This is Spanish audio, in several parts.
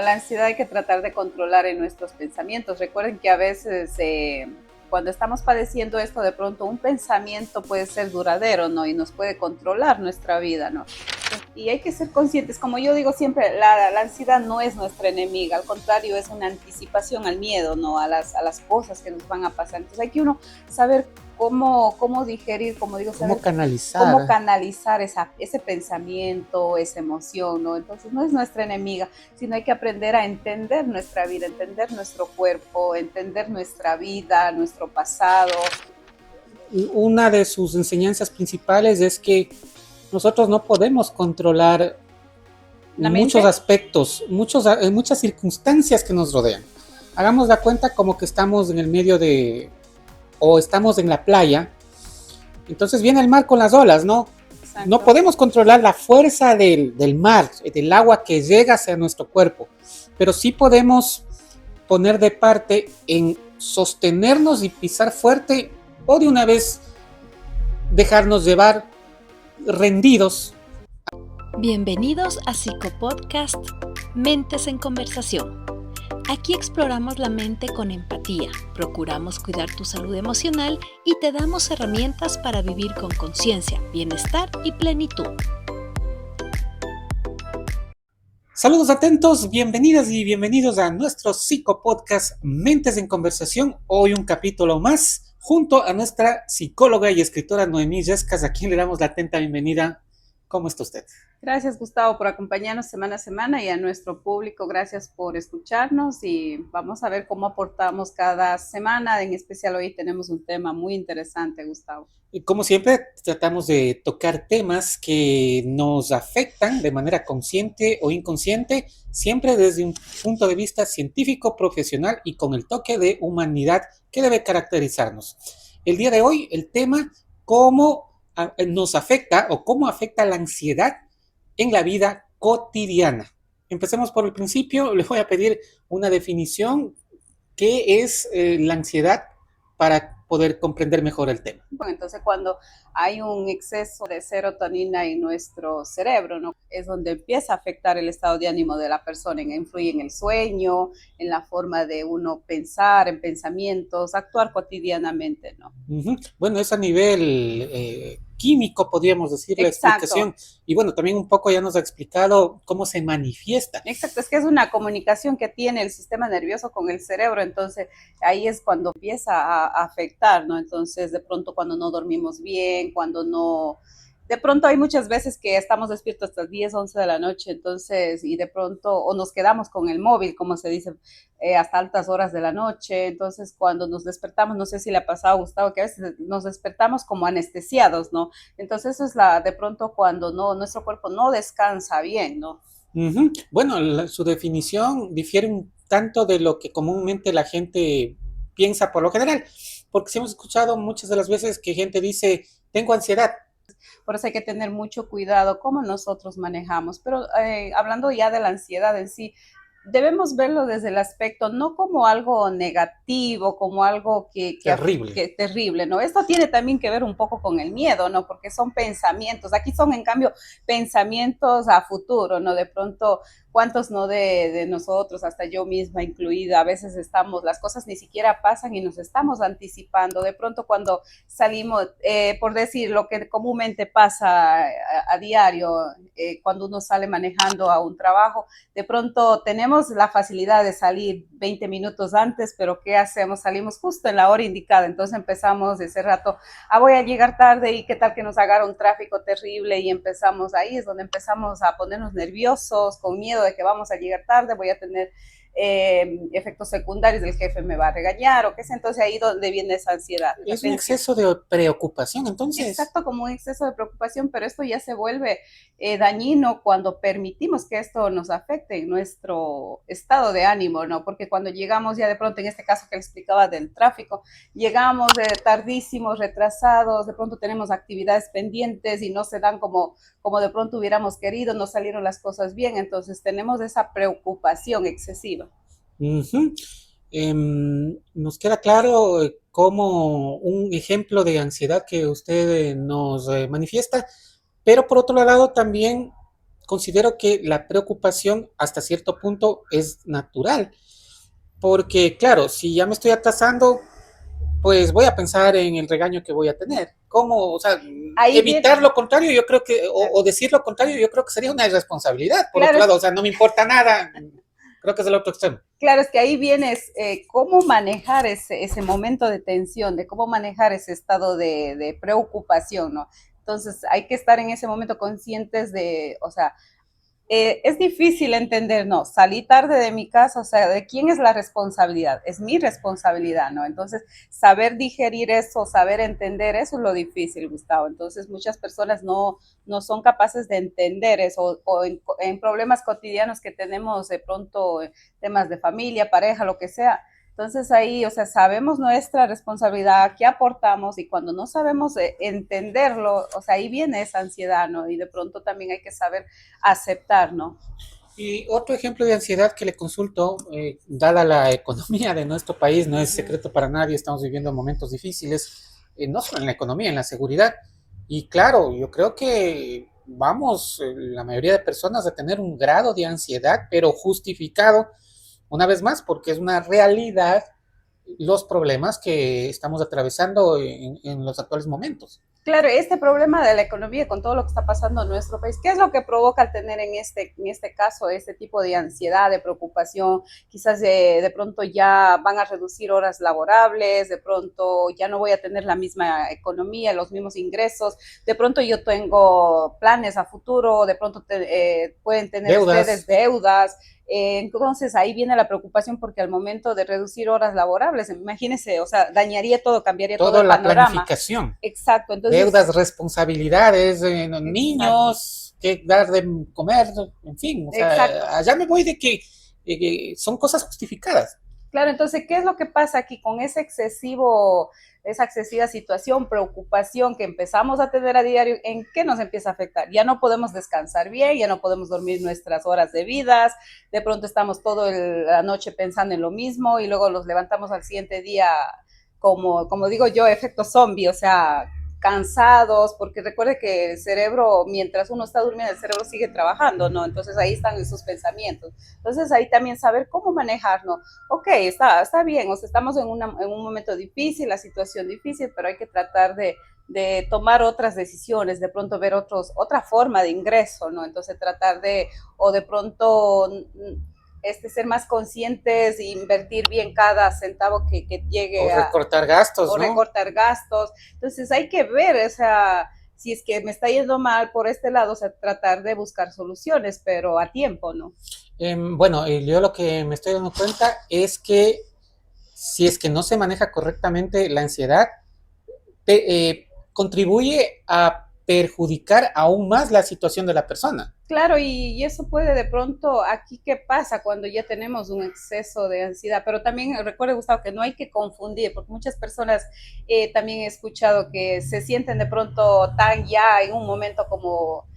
La ansiedad hay que tratar de controlar en nuestros pensamientos. Recuerden que a veces cuando estamos padeciendo esto, de pronto un pensamiento puede ser duradero, ¿no? Y nos puede controlar nuestra vida, ¿no? Y hay que ser conscientes, como yo digo siempre, la ansiedad no es nuestra enemiga, al contrario, es una anticipación al miedo, ¿no? A las cosas que nos van a pasar. Entonces hay que uno saber cómo digerir, como digo, saber cómo canalizar ese pensamiento, esa emoción, ¿no? Entonces no es nuestra enemiga, sino hay que aprender a entender nuestra vida, entender nuestro cuerpo, entender nuestra vida, nuestro pasado. Una de sus enseñanzas principales es que nosotros no podemos controlar muchos aspectos, muchas circunstancias que nos rodean. Hagamos la cuenta como que estamos en el medio o estamos en la playa, entonces viene el mar con las olas, ¿no? Exacto. No podemos controlar la fuerza del mar, del agua que llega hacia nuestro cuerpo, pero sí podemos poner de parte en sostenernos y pisar fuerte o de una vez dejarnos llevar rendidos. Bienvenidos a Psicopodcast Mentes en Conversación. Aquí exploramos la mente con empatía, procuramos cuidar tu salud emocional y te damos herramientas para vivir con conciencia, bienestar y plenitud. Saludos atentos, bienvenidas y bienvenidos a nuestro Psicopodcast Mentes en Conversación. Hoy un capítulo más junto a nuestra psicóloga y escritora Noemí Yescas, a quien le damos la atenta bienvenida. ¿Cómo está usted? Gracias, Gustavo, por acompañarnos semana a semana, y a nuestro público, gracias por escucharnos, y vamos a ver cómo aportamos cada semana. En especial hoy tenemos un tema muy interesante, Gustavo. Y como siempre, tratamos de tocar temas que nos afectan de manera consciente o inconsciente, siempre desde un punto de vista científico, profesional y con el toque de humanidad que debe caracterizarnos. El día de hoy, el tema, cómo nos afecta o cómo afecta la ansiedad en la vida cotidiana. Empecemos por el principio. Les voy a pedir una definición. ¿Qué es la ansiedad para poder comprender mejor el tema? Bueno, entonces cuando hay un exceso de serotonina en nuestro cerebro, ¿no? Es donde empieza a afectar el estado de ánimo de la persona, influye en el sueño, en la forma de uno pensar, en pensamientos, actuar cotidianamente, ¿no? Uh-huh. Bueno, es a nivel químico, podríamos decir, la explicación. Y bueno, también un poco ya nos ha explicado cómo se manifiesta. Exacto, es que es una comunicación que tiene el sistema nervioso con el cerebro, entonces ahí es cuando empieza a afectar, ¿no? Entonces, de pronto cuando no dormimos bien, cuando no... De pronto hay muchas veces que estamos despiertos hasta las 10, 11 de la noche, entonces, y de pronto, o nos quedamos con el móvil, como se dice, hasta altas horas de la noche. Entonces, cuando nos despertamos, no sé si le ha pasado a Gustavo, que a veces nos despertamos como anestesiados, ¿no? Entonces, eso es de pronto cuando nuestro cuerpo no descansa bien, ¿no? Uh-huh. Bueno, su definición difiere un tanto de lo que comúnmente la gente piensa por lo general, porque sí hemos escuchado muchas de las veces que gente dice, tengo ansiedad. Por eso hay que tener mucho cuidado cómo nosotros manejamos. Pero hablando ya de la ansiedad en sí, debemos verlo desde el aspecto no como algo negativo, como algo terrible, ¿no? Esto tiene también que ver un poco con el miedo, ¿no? Porque son pensamientos. Aquí son, en cambio, pensamientos a futuro, ¿no? De pronto, ¿cuántos no de nosotros, hasta yo misma incluida, a veces las cosas ni siquiera pasan y nos estamos anticipando? De pronto cuando salimos, por decir lo que comúnmente pasa a diario, cuando uno sale manejando a un trabajo, de pronto tenemos la facilidad de salir 20 minutos antes, pero ¿qué hacemos? Salimos justo en la hora indicada, entonces empezamos ese rato, voy a llegar tarde y qué tal que nos agarra un tráfico terrible, y empezamos, ahí es donde empezamos a ponernos nerviosos, con miedo de que vamos a llegar tarde, voy a tener efectos secundarios, el jefe me va a regañar o qué sé. Entonces ahí donde viene esa ansiedad. Es un exceso de preocupación, entonces. Exacto, como un exceso de preocupación, pero esto ya se vuelve dañino cuando permitimos que esto nos afecte en nuestro estado de ánimo, ¿no? Porque cuando llegamos ya de pronto, en este caso que le explicaba del tráfico, llegamos tardísimos, retrasados, de pronto tenemos actividades pendientes y no se dan como de pronto hubiéramos querido, no salieron las cosas bien, entonces tenemos esa preocupación excesiva. Uh-huh. Nos queda claro como un ejemplo de ansiedad que usted nos manifiesta, pero por otro lado también considero que la preocupación hasta cierto punto es natural, porque claro, si ya me estoy atrasando, pues voy a pensar en el regaño que voy a tener. ¿Cómo? O sea, Ahí evitar viene, lo contrario, yo creo que, o decir lo contrario, yo creo que sería una irresponsabilidad. Por claro, otro lado, o sea, no me importa nada, creo que es el otro extremo. claro, es que ahí viene cómo manejar ese momento de tensión, de cómo manejar ese estado de preocupación, ¿no? Entonces hay que estar en ese momento conscientes de, o sea, es difícil entender, no, salí tarde de mi casa, o sea, ¿de quién es la responsabilidad? Es mi responsabilidad, ¿no? Entonces, saber digerir eso, saber entender eso es lo difícil, Gustavo. Entonces, muchas personas no son capaces de entender eso, o en problemas cotidianos que tenemos de pronto, temas de familia, pareja, lo que sea. Entonces ahí, o sea, sabemos nuestra responsabilidad, qué aportamos y cuando no sabemos entenderlo, o sea, ahí viene esa ansiedad, ¿no? Y de pronto también hay que saber aceptar, ¿no? Y otro ejemplo de ansiedad que le consulto, dada la economía de nuestro país, no es secreto para nadie, estamos viviendo momentos difíciles, no solo en la economía, en la seguridad. Y claro, yo creo que vamos, la mayoría de personas a tener un grado de ansiedad, pero justificado, una vez más, porque es una realidad los problemas que estamos atravesando en los actuales momentos. Claro, este problema de la economía con todo lo que está pasando en nuestro país, ¿qué es lo que provoca al tener en este caso este tipo de ansiedad, de preocupación? Quizás de pronto ya van a reducir horas laborables, de pronto ya no voy a tener la misma economía, los mismos ingresos, de pronto yo tengo planes a futuro, de pronto pueden tener ustedes Deudas. deudas. Entonces ahí viene la preocupación porque al momento de reducir horas laborables, imagínense, o sea, dañaría todo, cambiaría todo Toda el la panorama. planificación. Exacto, entonces, Deudas, responsabilidades, exacto, niños, que dar de comer, en fin, o exacto. sea, allá me voy de que son cosas justificadas. Claro, entonces, ¿qué es lo que pasa aquí con esa excesiva situación, preocupación que empezamos a tener a diario? ¿En qué nos empieza a afectar? Ya no podemos descansar bien, ya no podemos dormir nuestras horas de vidas, de pronto estamos toda la noche pensando en lo mismo y luego nos levantamos al siguiente día, como digo yo, efecto zombie, o sea, cansados, porque recuerde que el cerebro, mientras uno está durmiendo, el cerebro sigue trabajando, ¿no? Entonces ahí están esos pensamientos. Entonces ahí también saber cómo manejarlo. Ok, está bien, o sea, estamos en un momento difícil, la situación difícil, pero hay que tratar de tomar otras decisiones, de pronto ver otra forma de ingreso, ¿no? Entonces tratar o de pronto ser más conscientes e invertir bien cada centavo que O llegue recortar gastos, o ¿no? recortar gastos. Entonces hay que ver, o sea, si es que me está yendo mal por este lado, o sea, tratar de buscar soluciones, pero a tiempo, ¿no? Bueno, yo lo que me estoy dando cuenta es que si es que no se maneja correctamente la ansiedad, contribuye a perjudicar aún más la situación de la persona. Claro, y eso puede de pronto, aquí qué pasa cuando ya tenemos un exceso de ansiedad, pero también recuerde, Gustavo, que no hay que confundir, porque muchas personas también he escuchado que se sienten de pronto tan ya en un momento como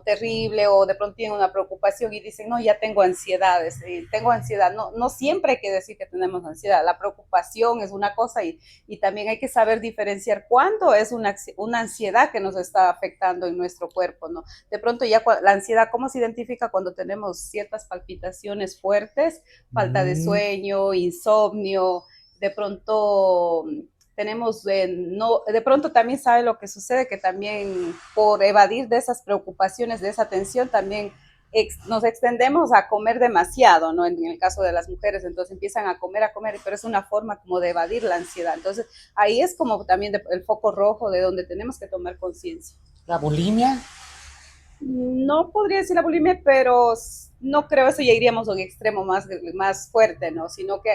terrible o de pronto tienen una preocupación y dicen, no, ya tengo ansiedades, tengo ansiedad. No, no siempre hay que decir que tenemos ansiedad, la preocupación es una cosa y también hay que saber diferenciar cuándo es una ansiedad que nos está afectando en nuestro cuerpo, ¿no? De pronto ya la ansiedad, ¿cómo se identifica cuando tenemos ciertas palpitaciones fuertes, falta de Mm, sueño, insomnio, de pronto tenemos, no, de pronto también sabe lo que sucede, que también por evadir de esas preocupaciones, de esa tensión, también nos extendemos a comer demasiado, ¿no? En el caso de las mujeres, entonces empiezan a comer, pero es una forma como de evadir la ansiedad. Entonces, ahí es como también el foco rojo de donde tenemos que tomar conciencia. la bulimia. No podría decir la bulimia, pero no creo eso ya iríamos a un extremo más fuerte, ¿no? Sino que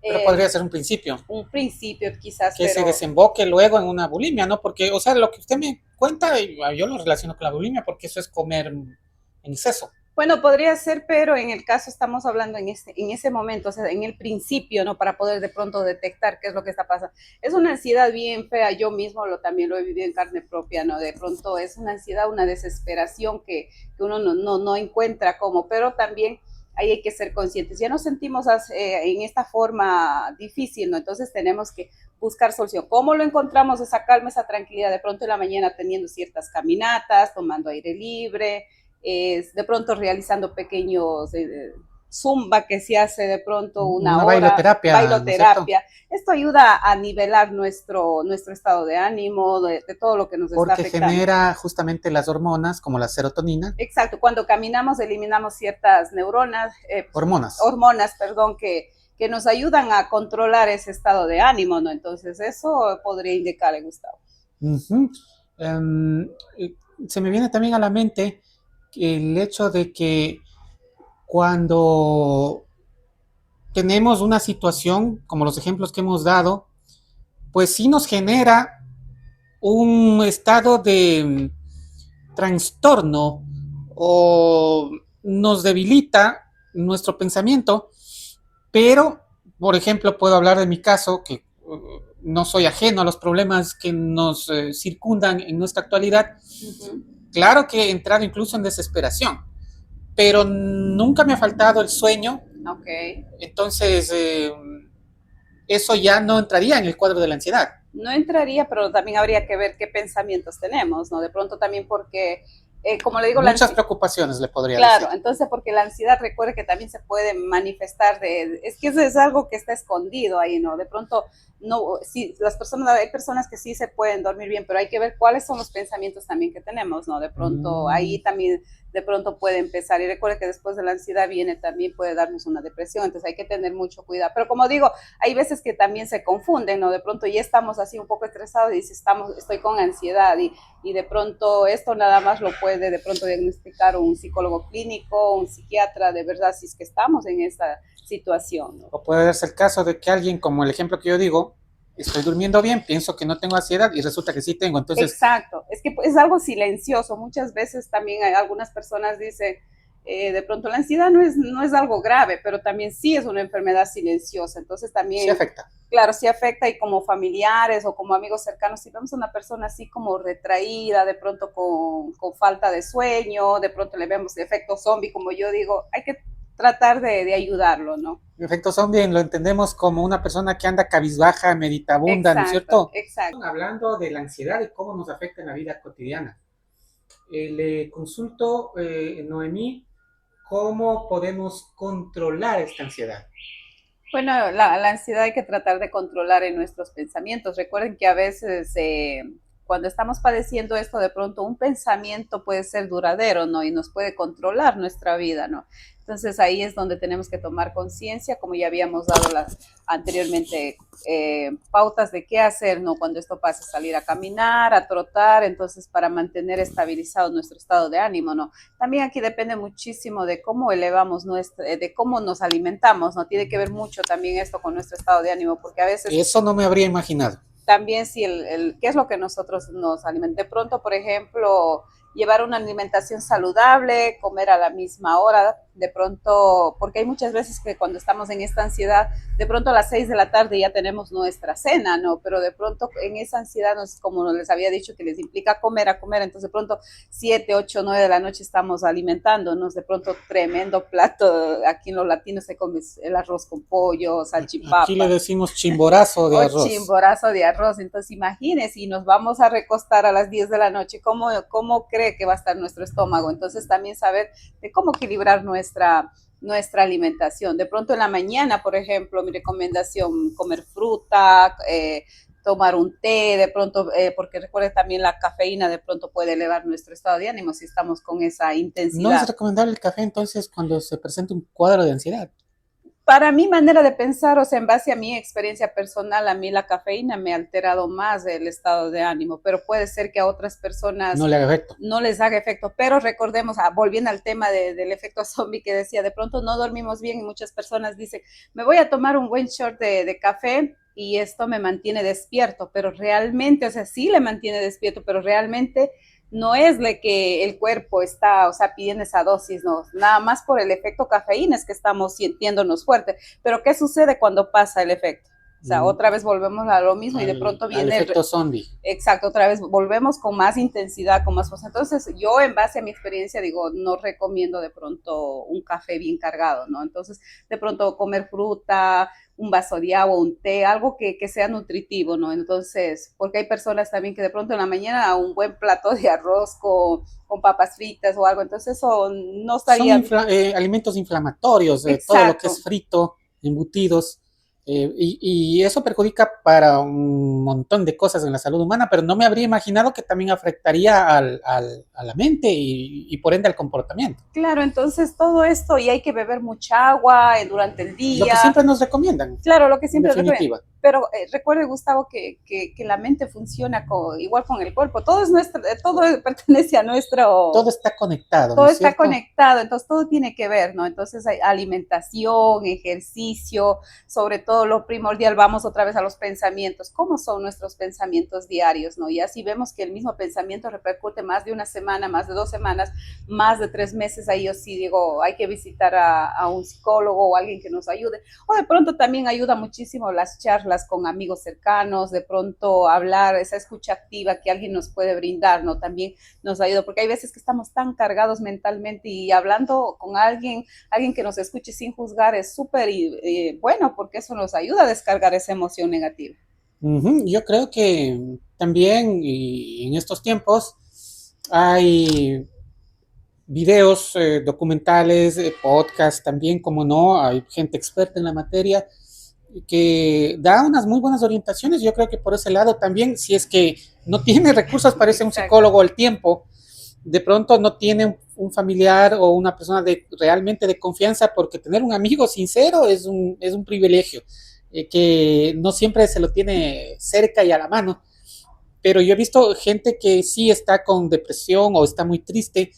Pero podría ser un principio, un principio quizás, que se pero desemboque luego en una bulimia, ¿no? Porque, o sea, lo que usted me cuenta, yo lo relaciono con la bulimia, porque eso es comer en exceso. bueno, podría ser, pero en el caso estamos hablando en ese momento, o sea, en el principio, ¿no? Para poder de pronto detectar qué es lo que está pasando. Es una ansiedad bien fea, yo mismo también lo he vivido en carne propia, ¿no? De pronto es una ansiedad, una desesperación que uno no encuentra cómo, pero también ahí hay que ser conscientes. Ya nos sentimos en esta forma difícil, ¿no? Entonces tenemos que buscar solución. ¿Cómo lo encontramos? Esa calma, esa tranquilidad, de pronto en la mañana teniendo ciertas caminatas, tomando aire libre, de pronto realizando pequeños zumba que se hace de pronto una hora, bailoterapia, bailoterapia. ¿No? Esto ayuda a nivelar nuestro estado de ánimo, de todo lo que nos porque está afectando. Porque genera justamente las hormonas, como la serotonina. Exacto, cuando caminamos eliminamos ciertas neuronas, hormonas, perdón, que nos ayudan a controlar ese estado de ánimo, ¿no? Entonces eso podría indicarle, Gustavo. Se me viene también a la mente el hecho de que cuando tenemos una situación, como los ejemplos que hemos dado, pues sí nos genera un estado de trastorno o nos debilita nuestro pensamiento, pero, por ejemplo, puedo hablar de mi caso, que no soy ajeno a los problemas que nos circundan en nuestra actualidad. Claro que he entrado incluso en desesperación, pero nunca me ha faltado el sueño. Okay. Entonces, eso ya no entraría en el cuadro de la ansiedad. No entraría, pero también habría que ver qué pensamientos tenemos, ¿no? De pronto también porque, como le digo... Muchas preocupaciones le podría decir. Claro, entonces porque la ansiedad, recuerde que también se puede manifestar es que eso es algo que está escondido ahí, ¿no? De pronto, no, sí, hay personas que sí se pueden dormir bien, pero hay que ver cuáles son los pensamientos también que tenemos, ¿no? De pronto, ahí también... de pronto puede empezar, y recuerde que después de la ansiedad puede darnos una depresión, entonces hay que tener mucho cuidado, pero como digo, hay veces que también se confunden, ¿no? De pronto ya estamos así un poco estresados y dice, estoy con ansiedad, y de pronto esto nada más lo puede de pronto diagnosticar un psicólogo clínico, un psiquiatra, de verdad, si es que estamos en esta situación, ¿no? O puede darse el caso de que alguien, como el ejemplo que yo digo, estoy durmiendo bien, pienso que no tengo ansiedad y resulta que sí tengo. Entonces, exacto, es que es algo silencioso. Muchas veces también hay algunas personas dicen, de pronto la ansiedad no es algo grave, pero también sí es una enfermedad silenciosa. Entonces también... sí afecta. Claro, sí afecta, y como familiares o como amigos cercanos, si vemos a una persona así como retraída, de pronto con falta de sueño, de pronto le vemos efecto zombie, como yo digo, hay que tratar de ayudarlo, ¿no? El efecto zombie lo entendemos como una persona que anda cabizbaja, meditabunda, exacto, ¿no es cierto? Exacto. Hablando de la ansiedad y cómo nos afecta en la vida cotidiana. Le consulto, Noemí, ¿cómo podemos controlar esta ansiedad? Bueno, la ansiedad hay que tratar de controlar en nuestros pensamientos. Recuerden que a veces cuando estamos padeciendo esto, de pronto un pensamiento puede ser duradero, ¿no? Y nos puede controlar nuestra vida, ¿no? Entonces ahí es donde tenemos que tomar conciencia, como ya habíamos dado anteriormente pautas de qué hacer, ¿no? Cuando esto pasa, salir a caminar, a trotar, entonces para mantener estabilizado nuestro estado de ánimo, ¿no? También aquí depende muchísimo de cómo elevamos de cómo nos alimentamos, ¿no? Tiene que ver mucho también esto con nuestro estado de ánimo, porque a veces... Eso no me habría imaginado. También si qué es lo que nosotros nos alimentamos. De pronto, por ejemplo, llevar una alimentación saludable, comer a la misma hora, de pronto, porque hay muchas veces que cuando estamos en esta ansiedad, de pronto a las 6 de la tarde ya tenemos nuestra cena, ¿no? Pero de pronto en esa ansiedad, como les había dicho, que les implica comer, entonces de pronto 7, 8, 9 de la noche estamos alimentándonos, de pronto tremendo plato, aquí en los latinos se come el arroz con pollo, salchipapa. Aquí le decimos chimborazo de arroz. Chimborazo de arroz, entonces imagínense, y nos vamos a recostar a las 10 de la noche, ¿cómo cree que va a estar nuestro estómago? Entonces también saber de cómo equilibrar nuestra alimentación. De pronto en la mañana, por ejemplo, mi recomendación, comer fruta, tomar un té, de pronto, porque recuerde también la cafeína de pronto puede elevar nuestro estado de ánimo si estamos con esa intensidad. ¿No es recomendable el café entonces cuando se presenta un cuadro de ansiedad? Para mi manera de pensar, o sea, en base a mi experiencia personal, a mí la cafeína me ha alterado más el estado de ánimo, pero puede ser que a otras personas no le haga efecto. No les haga efecto, pero recordemos, volviendo al tema del efecto zombie que decía, de pronto no dormimos bien y muchas personas dicen, me voy a tomar un buen shot de café y esto me mantiene despierto, pero realmente, o sea, sí le mantiene despierto, pero realmente no es de que el cuerpo está, o sea, pidiendo esa dosis, no, nada más por el efecto cafeína es que estamos sintiéndonos fuerte. Pero ¿qué sucede cuando pasa el efecto? O sea, otra vez volvemos a lo mismo y de pronto viene el efecto zombie. Exacto, otra vez volvemos con más intensidad, con más fuerza. Entonces, yo en base a mi experiencia digo, no recomiendo de pronto un café bien cargado, ¿no? Entonces, de pronto comer fruta, un vaso de agua, un té, algo que sea nutritivo, ¿no? Entonces, porque hay personas también que de pronto en la mañana un buen plato de arroz con papas fritas o algo, entonces eso no Son estaría alimentos inflamatorios, todo lo que es exacto. frito, embutidos, y eso perjudica para un montón de cosas en la salud humana, pero no me habría imaginado que también afectaría a la mente y por ende al comportamiento. Claro, entonces todo esto y hay que beber mucha agua durante el Lo que día. siempre nos recomiendan, Claro, lo que en siempre recuerden. definitiva. Pero recuerde, Gustavo, que la mente funciona igual con el cuerpo. Todo es nuestro, todo pertenece a Todo nuestro, está conectado, ¿no todo es está cierto? conectado, entonces todo tiene que ver, ¿no? Entonces hay alimentación, ejercicio, sobre todo lo primordial, vamos otra vez a los pensamientos. ¿Cómo son nuestros pensamientos diarios, no? Y así vemos que el mismo pensamiento repercute más de una semana, más de 2 semanas, más de 3 meses. Ahí yo sí digo, hay que visitar a un psicólogo o alguien que nos ayude. O de pronto también ayuda muchísimo las charlas con amigos cercanos, de pronto hablar, esa escucha activa que alguien nos puede brindar, ¿no? También nos ayuda, porque hay veces que estamos tan cargados mentalmente y hablando con alguien que nos escuche sin juzgar es súper bueno, porque eso nos ayuda a descargar esa emoción negativa. Yo creo que también y en estos tiempos hay videos, documentales, podcasts también, como no, hay gente experta en la materia que da unas muy buenas orientaciones. Yo creo que por ese lado también, si es que no tiene recursos para irse a un Exacto. psicólogo al tiempo, de pronto no tiene un familiar o una persona realmente de confianza, porque tener un amigo sincero es un privilegio, que no siempre se lo tiene cerca y a la mano. Pero yo he visto gente que sí está con depresión o está muy triste.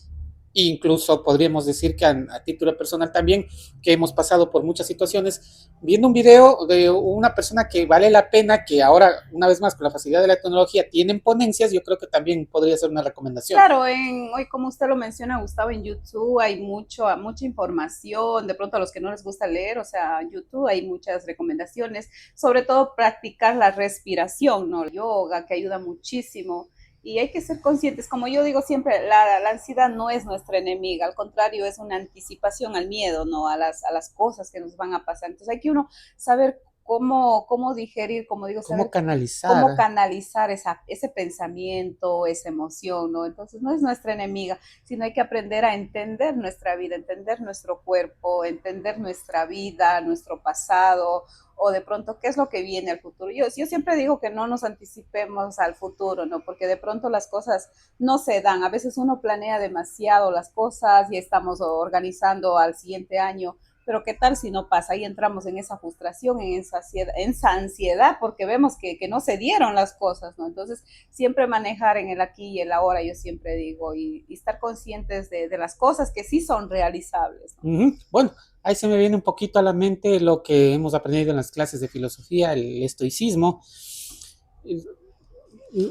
Incluso podríamos decir que a título personal también, que hemos pasado por muchas situaciones, viendo un video de una persona que vale la pena, que ahora, una vez más, con la facilidad de la tecnología, tienen ponencias, yo creo que también podría ser una recomendación. Claro, hoy como usted lo menciona, Gustavo, en YouTube hay mucha información, de pronto a los que no les gusta leer, o sea, en YouTube hay muchas recomendaciones, sobre todo practicar la respiración, ¿no? Yoga, que ayuda muchísimo. Y hay que ser conscientes, como yo digo siempre, la ansiedad no es nuestra enemiga, al contrario, es una anticipación al miedo, ¿no? A las cosas que nos van a pasar. Entonces hay que uno saber cómo digerir, como digo, ¿Cómo saber cómo canalizar? canalizar ese pensamiento, esa emoción, ¿no? Entonces no es nuestra enemiga, sino hay que aprender a entender nuestra vida, entender nuestro cuerpo, entender nuestra vida, nuestro pasado, o de pronto qué es lo que viene al futuro. Yo siempre digo que no nos anticipemos al futuro, ¿no? Porque de pronto las cosas no se dan. A veces uno planea demasiado las cosas y estamos organizando al siguiente año, pero ¿qué tal si no pasa? Ahí entramos en esa frustración, en esa ansiedad, porque vemos que no se dieron las cosas, ¿no? Entonces, siempre manejar en el aquí y el ahora, yo siempre digo, y estar conscientes de las cosas que sí son realizables, ¿no? Bueno, ahí se me viene un poquito a la mente lo que hemos aprendido en las clases de filosofía, el estoicismo.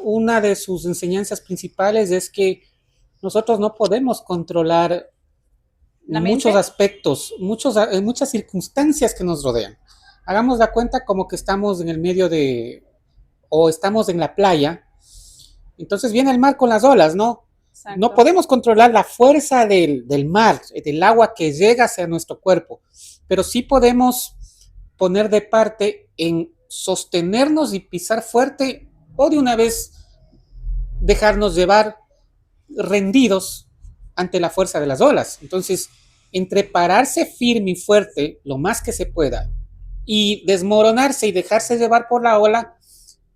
Una de sus enseñanzas principales es que nosotros no podemos controlar La muchos mente, aspectos, muchas circunstancias que nos rodean. Hagamos la cuenta como que estamos en el medio o estamos en la playa, entonces viene el mar con las olas, ¿no? No exacto. podemos controlar la fuerza del mar, del agua que llega hacia nuestro cuerpo, pero sí podemos poner de parte en sostenernos y pisar fuerte, o de una vez dejarnos llevar rendidos ante la fuerza de las olas. Entonces, entre pararse firme y fuerte lo más que se pueda y desmoronarse y dejarse llevar por la ola,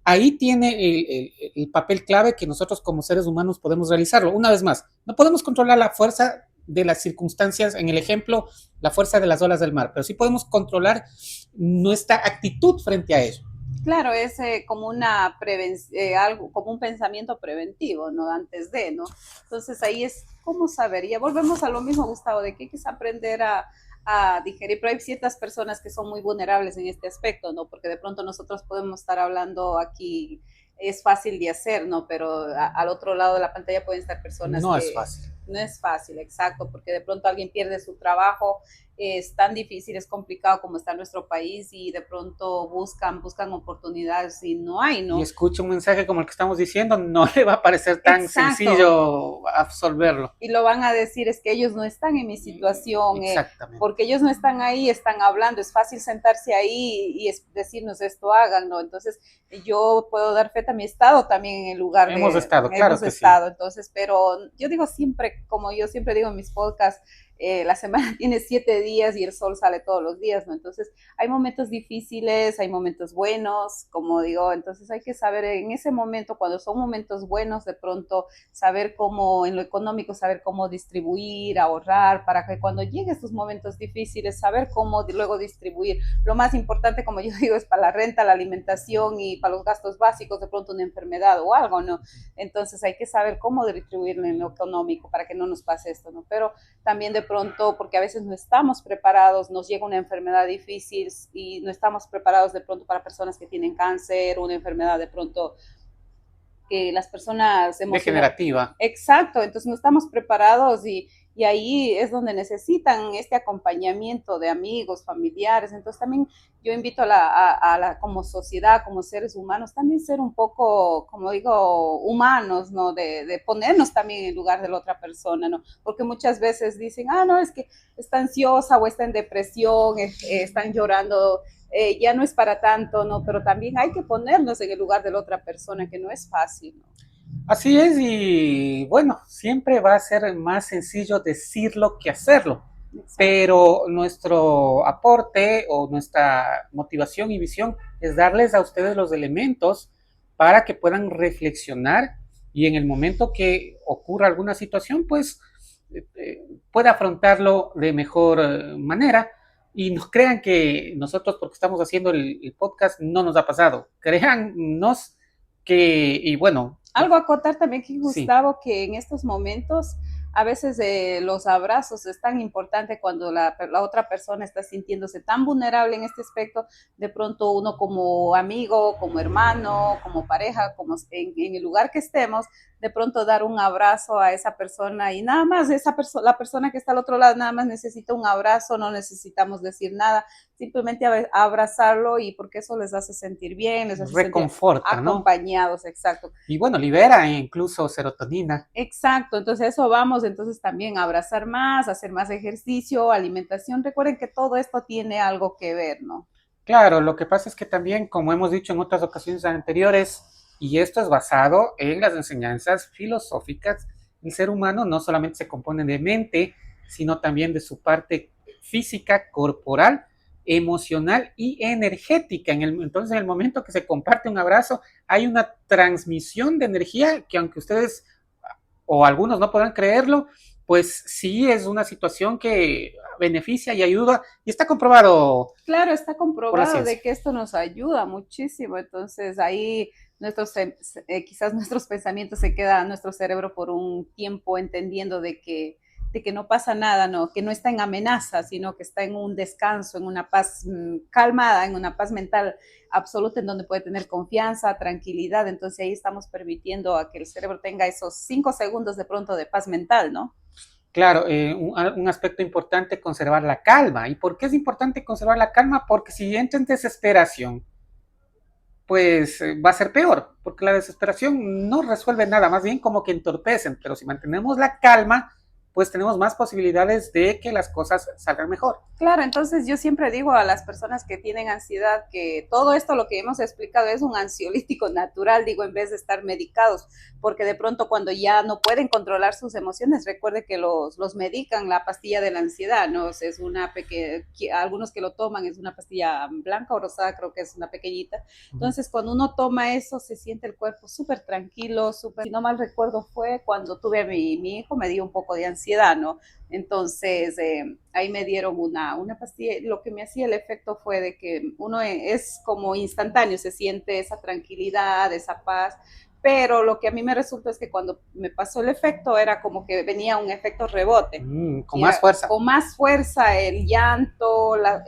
ahí tiene el papel clave que nosotros como seres humanos podemos realizarlo. Una vez más, no podemos controlar la fuerza de las circunstancias, en el ejemplo, la fuerza de las olas del mar, pero sí podemos controlar nuestra actitud frente a ello. Claro, es como algo, como un pensamiento preventivo, ¿no? Antes de, ¿no? Entonces ahí es cómo saber. Ya volvemos a lo mismo, Gustavo, de que hay que aprender a digerir, pero hay ciertas personas que son muy vulnerables en este aspecto, ¿no? Porque de pronto nosotros podemos estar hablando aquí, es fácil de hacer, ¿no? Pero al otro lado de la pantalla pueden estar personas No es que fácil. no es fácil, exacto, porque de pronto alguien pierde su trabajo es tan difícil, es complicado como está nuestro país y de pronto buscan oportunidades y no hay, ¿no? Y escucha un mensaje como el que estamos diciendo, no le va a parecer tan sencillo absolverlo. Y lo van a decir, es que ellos no están en mi situación, porque ellos no están ahí, están hablando, es fácil sentarse ahí y decirnos esto hagan, ¿no? Entonces yo puedo dar fe, también he estado también en el lugar hemos estado, claro que sí. Entonces, pero yo digo siempre, como yo siempre digo en mis podcasts, la semana tiene 7 días y el sol sale todos los días, ¿no? Entonces hay momentos difíciles, hay momentos buenos, como digo, entonces hay que saber en ese momento, cuando son momentos buenos, de pronto saber cómo, en lo económico, saber cómo distribuir, ahorrar, para que cuando lleguen estos momentos difíciles, saber cómo luego distribuir. Lo más importante, como yo digo, es para la renta, la alimentación y para los gastos básicos, de pronto una enfermedad o algo, ¿no? Entonces hay que saber cómo distribuirlo en lo económico para que no nos pase esto, ¿no? Pero también de pronto, porque a veces no estamos preparados, nos llega una enfermedad difícil y no estamos preparados de pronto para personas que tienen cáncer, una enfermedad de pronto que las personas degenerativa. Exacto, entonces no estamos preparados y ahí es donde necesitan este acompañamiento de amigos, familiares. Entonces también yo invito a la como sociedad, como seres humanos, también ser un poco, como digo, humanos, ¿no? De ponernos también en el lugar de la otra persona, ¿no? Porque muchas veces dicen, no, es que está ansiosa o está en depresión, están llorando, ya no es para tanto, ¿no? Pero también hay que ponernos en el lugar de la otra persona, que no es fácil, ¿no? Así es, y bueno, siempre va a ser más sencillo decirlo que hacerlo. Exacto. Pero nuestro aporte o nuestra motivación y visión es darles a ustedes los elementos para que puedan reflexionar y en el momento que ocurra alguna situación, pues pueda afrontarlo de mejor manera. Y nos crean que nosotros, porque estamos haciendo el podcast, no nos ha pasado. Créannos que, y bueno. Algo a acotar también, Gustavo, sí, que en estos momentos a veces los abrazos es tan importante cuando la otra persona está sintiéndose tan vulnerable en este aspecto. De pronto uno como amigo, como hermano, como pareja, como en el lugar que estemos, de pronto dar un abrazo a esa persona y nada más, la persona que está al otro lado nada más necesita un abrazo, no necesitamos decir nada, simplemente abrazarlo, y porque eso les hace sentir bien, les hace reconforta, sentir acompañados, ¿no? Exacto. Y bueno, libera incluso serotonina. Exacto, entonces eso vamos, entonces también abrazar más, hacer más ejercicio, alimentación. Recuerden que todo esto tiene algo que ver, ¿no? Claro, lo que pasa es que también, como hemos dicho en otras ocasiones anteriores, y esto es basado en las enseñanzas filosóficas, el ser humano no solamente se compone de mente, sino también de su parte física, corporal, emocional y energética. Entonces, en el momento que se comparte un abrazo, hay una transmisión de energía que, aunque ustedes o algunos no podrán creerlo, pues sí es una situación que beneficia y ayuda, y está comprobado. Claro, está comprobado de que esto nos ayuda muchísimo. Entonces ahí quizás nuestros pensamientos se quedan, nuestro cerebro por un tiempo entendiendo de que no pasa nada, ¿no? Que no está en amenaza, sino que está en un descanso, en una paz calmada, en una paz mental absoluta, en donde puede tener confianza, tranquilidad. Entonces ahí estamos permitiendo a que el cerebro tenga esos 5 segundos de pronto de paz mental, ¿no? Claro, un aspecto importante, conservar la calma. ¿Y por qué es importante conservar la calma? Porque si entra en desesperación, pues va a ser peor, porque la desesperación no resuelve nada, más bien como que entorpecen, pero si mantenemos la calma, pues tenemos más posibilidades de que las cosas salgan mejor. Claro, entonces yo siempre digo a las personas que tienen ansiedad que todo esto, lo que hemos explicado, es un ansiolítico natural, digo, en vez de estar medicados, porque de pronto cuando ya no pueden controlar sus emociones, recuerde que los medican, la pastilla de la ansiedad, ¿no? Es una pequeña, algunos que lo toman, es una pastilla blanca o rosada, creo que es una pequeñita. Entonces cuando uno toma eso, se siente el cuerpo súper tranquilo, si no mal recuerdo fue cuando tuve a mi hijo, me dio un poco de ansiedad, ¿no? Entonces ahí me dieron una pastilla. Lo que me hacía el efecto fue de que uno es como instantáneo, se siente esa tranquilidad, esa paz, pero lo que a mí me resultó es que cuando me pasó el efecto era como que venía un efecto rebote. Con más fuerza. Con más fuerza, el llanto, la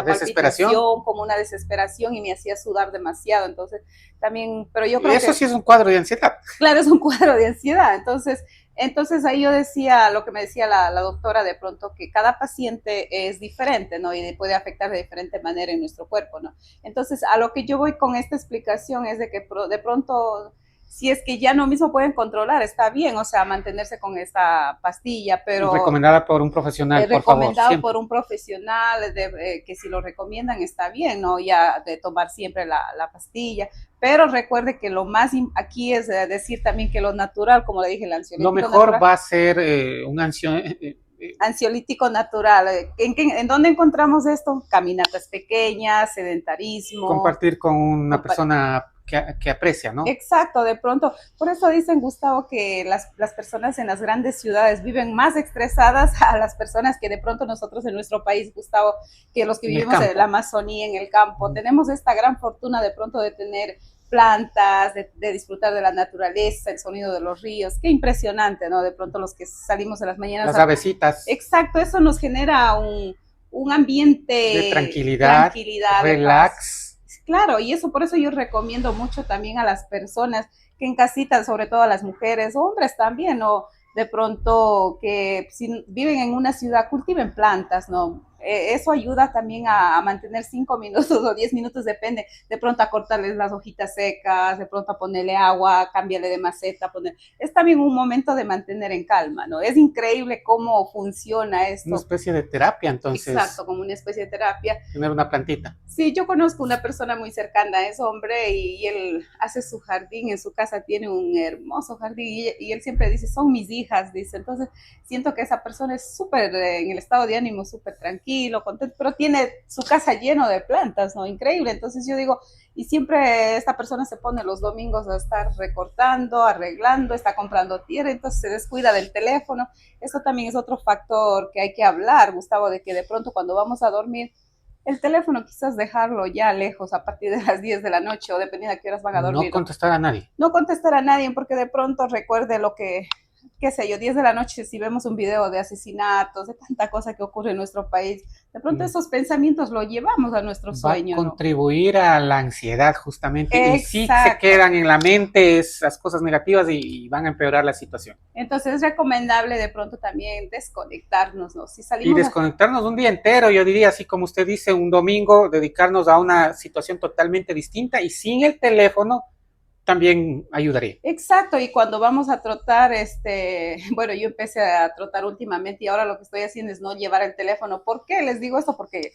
palpitación, como una desesperación, y me hacía sudar demasiado. Entonces también, pero yo creo que... Eso sí es un cuadro de ansiedad. Claro, es un cuadro de ansiedad. Entonces Entonces ahí yo decía, lo que me decía la doctora de pronto, que cada paciente es diferente, ¿no? Y puede afectar de diferente manera en nuestro cuerpo, ¿no? Entonces a lo que yo voy con esta explicación es de que de pronto, si es que ya no mismo pueden controlar, está bien, o sea, mantenerse con esta pastilla, pero... Recomendada por un profesional, por favor. Recomendado por un profesional, que si lo recomiendan está bien, ¿no? Ya de tomar siempre la pastilla, pero recuerde que lo más aquí es decir también que lo natural, como le dije, el ansiolítico lo mejor natural, va a ser un ansiolítico natural. ¿En dónde encontramos esto? Caminatas pequeñas, sedentarismo. Compartir con una persona que aprecia, ¿no? Exacto, de pronto. Por eso dicen, Gustavo, que las personas en las grandes ciudades viven más estresadas a las personas que de pronto nosotros en nuestro país, Gustavo, que los que vivimos en la Amazonía, en el campo, tenemos esta gran fortuna de pronto de tener plantas, de disfrutar de la naturaleza, el sonido de los ríos. Qué impresionante, ¿no? De pronto los que salimos en las mañanas. Las avecitas. Exacto, eso nos genera un ambiente de tranquilidad, relax. Claro, y eso por eso yo recomiendo mucho también a las personas que en casita, sobre todo a las mujeres, hombres también, o de pronto que si viven en una ciudad, cultiven plantas, ¿no? Eso ayuda también a mantener 5 minutos o 10 minutos, depende, de pronto a cortarles las hojitas secas, de pronto a ponerle agua, cambiarle de maceta, es también un momento de mantener en calma, ¿no? Es increíble cómo funciona esto. Una especie de terapia, entonces. Exacto, como una especie de terapia. Tener una plantita. Sí, yo conozco una persona muy cercana, es hombre, y él hace su jardín, en su casa tiene un hermoso jardín, y él siempre dice, son mis hijas, dice, entonces siento que esa persona es súper, en el estado de ánimo, súper tranquilo, contento, pero tiene su casa lleno de plantas, ¿no? Increíble. Entonces yo digo, y siempre esta persona se pone los domingos a estar recortando, arreglando, está comprando tierra, entonces se descuida del teléfono. Eso también es otro factor que hay que hablar, Gustavo, de que de pronto cuando vamos a dormir, el teléfono quizás dejarlo ya lejos a partir de las 10 de la noche o dependiendo a qué horas van a dormir. No contestar a nadie. No contestar a nadie porque de pronto recuerde lo que, qué sé yo, 10 de la noche, si vemos un video de asesinatos, de tanta cosa que ocurre en nuestro país, de pronto esos pensamientos lo llevamos a nuestro sueño. Va a contribuir, ¿no?, a la ansiedad justamente. Exacto. Y sí se quedan en la mente esas cosas negativas y van a empeorar la situación. Entonces es recomendable de pronto también desconectarnos, ¿no? Si salimos y desconectarnos un día entero, yo diría, así como usted dice, un domingo, dedicarnos a una situación totalmente distinta y sin el teléfono, también ayudaría. Exacto, y cuando vamos a trotar, bueno, yo empecé a trotar últimamente y ahora lo que estoy haciendo es no llevar el teléfono. ¿Por qué les digo esto? Porque,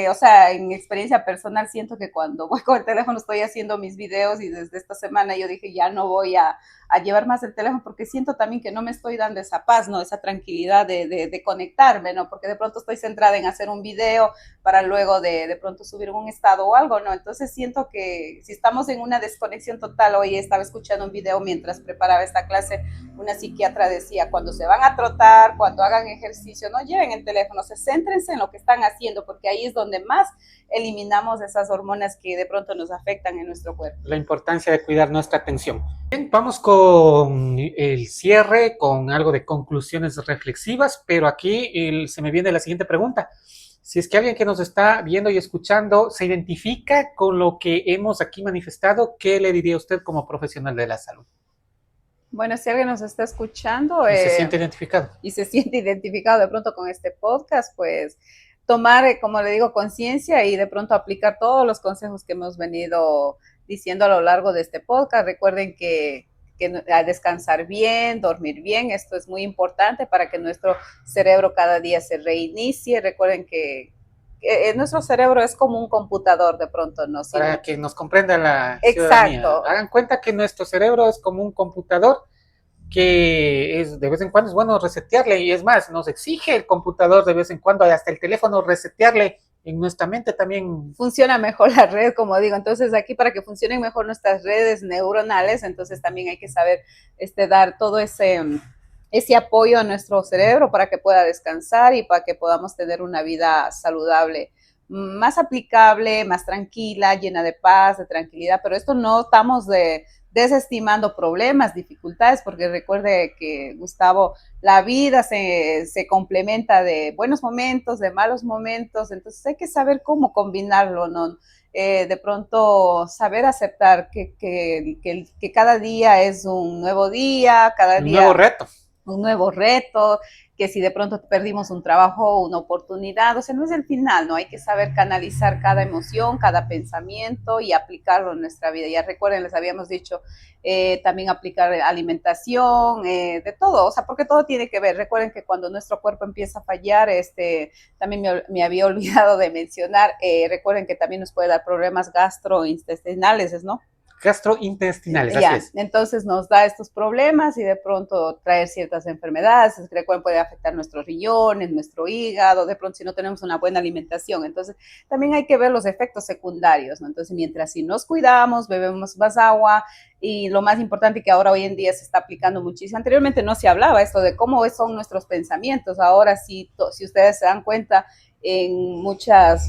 o sea, en experiencia personal siento que cuando voy con el teléfono estoy haciendo mis videos y desde esta semana yo dije ya no voy a llevar más el teléfono porque siento también que no me estoy dando esa paz, ¿no? Esa tranquilidad de conectarme, ¿no? Porque de pronto estoy centrada en hacer un video para luego de pronto subir un estado o algo, ¿no? Entonces siento que si estamos en una desconexión total, hoy estaba escuchando un video mientras preparaba esta clase, una psiquiatra decía, cuando se van a trotar, cuando hagan ejercicio, no lleven el teléfono, céntrense en lo que están haciendo, porque ahí es donde más eliminamos esas hormonas que de pronto nos afectan en nuestro cuerpo. La importancia de cuidar nuestra atención. Bien, vamos con el cierre, con algo de conclusiones reflexivas, pero aquí se me viene la siguiente pregunta. Si es que alguien que nos está viendo y escuchando se identifica con lo que hemos aquí manifestado, ¿qué le diría usted como profesional de la salud? Bueno, si alguien nos está escuchando y se siente identificado. Y se siente identificado de pronto con este podcast, pues tomar, como le digo, conciencia y de pronto aplicar todos los consejos que hemos venido diciendo a lo largo de este podcast. Recuerden que a descansar bien, dormir bien, esto es muy importante para que nuestro cerebro cada día se reinicie. Recuerden que nuestro cerebro es como un computador de pronto, ¿no? Para que nos comprenda la ciudadanía. Exacto. Hagan cuenta que nuestro cerebro es como un computador que es, de vez en cuando es bueno resetearle, y es más, nos exige el computador de vez en cuando, hasta el teléfono, resetearle. En nuestra mente también funciona mejor la red, como digo. Entonces aquí, para que funcionen mejor nuestras redes neuronales, entonces también hay que saber dar todo ese apoyo a nuestro cerebro para que pueda descansar y para que podamos tener una vida saludable, más aplicable, más tranquila, llena de paz, de tranquilidad. Pero esto no estamos desestimando problemas, dificultades, porque recuerde que, Gustavo, la vida se complementa de buenos momentos, de malos momentos, entonces hay que saber cómo combinarlo, ¿no? De pronto saber aceptar que cada día es un nuevo día, cada Un día nuevo reto. un nuevo reto, que si de pronto perdimos un trabajo, una oportunidad, o sea, no es el final, ¿no? Hay que saber canalizar cada emoción, cada pensamiento y aplicarlo en nuestra vida. Ya recuerden, les habíamos dicho, también aplicar alimentación, de todo, o sea, porque todo tiene que ver. Recuerden que cuando nuestro cuerpo empieza a fallar, también me había olvidado de mencionar, recuerden que también nos puede dar problemas gastrointestinales, ¿no? Gastrointestinales, así Ya, es. entonces nos da estos problemas y de pronto traer ciertas enfermedades, recuerden, puede afectar nuestros riñones, nuestro hígado, de pronto si no tenemos una buena alimentación. Entonces también hay que ver los efectos secundarios, ¿no? Entonces mientras si nos cuidamos, bebemos más agua y lo más importante que ahora hoy en día se está aplicando muchísimo. Anteriormente no se hablaba esto de cómo son nuestros pensamientos. Ahora sí, si ustedes se dan cuenta, en muchas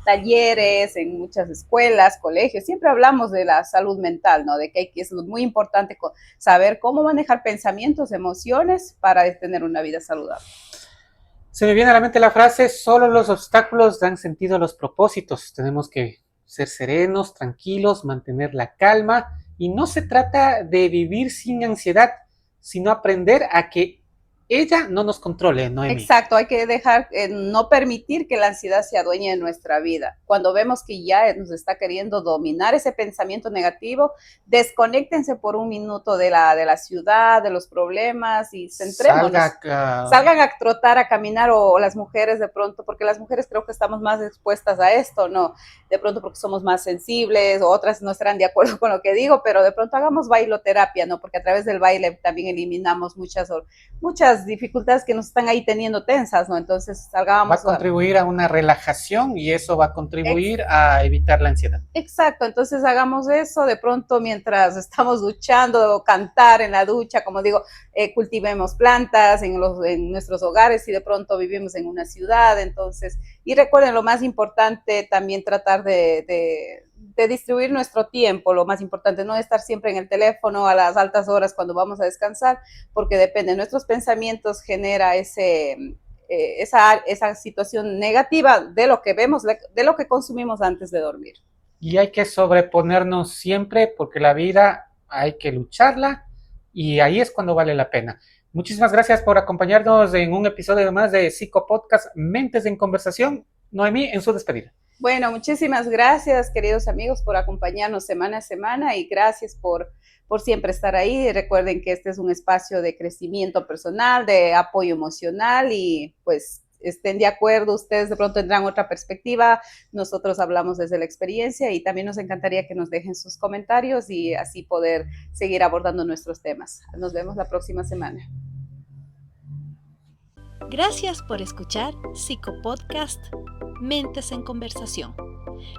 talleres, en muchas escuelas, colegios, siempre hablamos de la salud mental, ¿no? De que es muy importante saber cómo manejar pensamientos, emociones para tener una vida saludable. Se me viene a la mente la frase, solo los obstáculos dan sentido a los propósitos. Tenemos que ser serenos, tranquilos, mantener la calma y no se trata de vivir sin ansiedad, sino aprender a que ella no nos controle, Noemi. Exacto, hay que dejar, no permitir que la ansiedad se adueñe de nuestra vida. Cuando vemos que ya nos está queriendo dominar ese pensamiento negativo, desconéctense por un minuto de la ciudad, de los problemas y centrémonos. Salgan a trotar, a caminar, o las mujeres de pronto, porque las mujeres creo que estamos más expuestas a esto, ¿no? De pronto porque somos más sensibles, o otras no estarán de acuerdo con lo que digo, pero de pronto hagamos bailoterapia, ¿no? Porque a través del baile también eliminamos muchas dificultades que nos están ahí teniendo tensas, ¿no? Entonces salgamos. Va a contribuir a una relajación y eso va a contribuir a evitar la ansiedad. Exacto, entonces hagamos eso de pronto mientras estamos duchando, o cantar en la ducha, como digo, cultivemos plantas en nuestros hogares si de pronto vivimos en una ciudad, entonces, y recuerden lo más importante también tratar de distribuir nuestro tiempo, lo más importante, no estar siempre en el teléfono a las altas horas cuando vamos a descansar, porque depende, nuestros pensamientos genera esa situación negativa de lo que vemos, de lo que consumimos antes de dormir. Y hay que sobreponernos siempre porque la vida hay que lucharla y ahí es cuando vale la pena. Muchísimas gracias por acompañarnos en un episodio más de Psicopodcast Mentes en Conversación. Noemí, en su despedida. Bueno, muchísimas gracias, queridos amigos, por acompañarnos semana a semana y gracias por siempre estar ahí. Recuerden que este es un espacio de crecimiento personal, de apoyo emocional y pues estén de acuerdo, ustedes de pronto tendrán otra perspectiva, nosotros hablamos desde la experiencia y también nos encantaría que nos dejen sus comentarios y así poder seguir abordando nuestros temas. Nos vemos la próxima semana. Gracias por escuchar Psicopodcast Mentes en Conversación.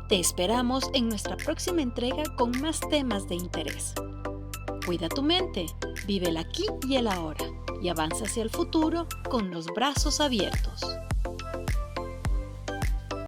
Te esperamos en nuestra próxima entrega con más temas de interés. Cuida tu mente, vive el aquí y el ahora y avanza hacia el futuro con los brazos abiertos.